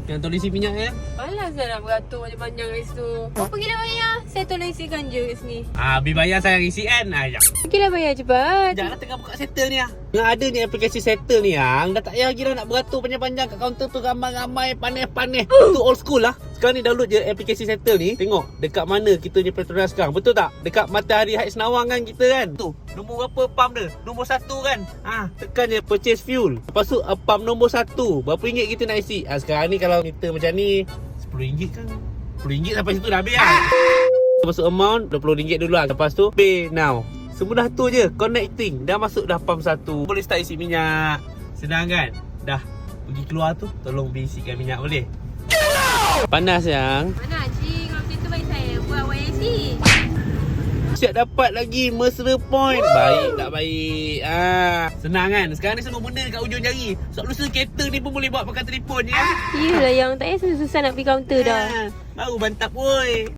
Yang tolong isi minyak ya. Alah saya nak beratur panjang-panjang kat situ. Kau pergilah bayar. Saya tolong isikan je kat sini. Habis bayar saya isi kan. Ajak. Pergilah bayar cepat. Janganlah tengah buka settle ni ah. Yang ada ni aplikasi settle ni yang dah tak payah lagi dah nak beratur panjang-panjang kat kaunter tu, ramai-ramai panih-panih. Tu old school lah. Sekarang ni download je aplikasi settle ni. Tengok dekat mana kita punya petronas sekarang. Betul tak? Dekat Matahari Heights Senawang kan kita kan. Tu nombor berapa pump dia? Nombor 1 kan. Tekan je purchase fuel. Lepas tu pump nombor 1. Berapa ringgit kita nak isi? Sekarang ni kalau kita macam ni RM10 kan. RM10 sampai situ dah habis kan. Masuk amount RM20 dulu lah. Lepas tu pay now. Semudah tu je. Connecting. Dah masuk dah pump 1. Boleh start isi minyak. Senang kan? Dah pergi keluar tu, tolong isikan minyak boleh? Panas yang. Mana cik? Kalau macam tu bagi saya buat YC. Siap dapat lagi mesra point. Baik tak baik? Senang kan? Sekarang ni semua benda dekat ujung jari. Solution kereta ni pun boleh buat pakai telefon je. Yelah yang tak payah susah nak pergi kaunter dah. Baru bantap woi.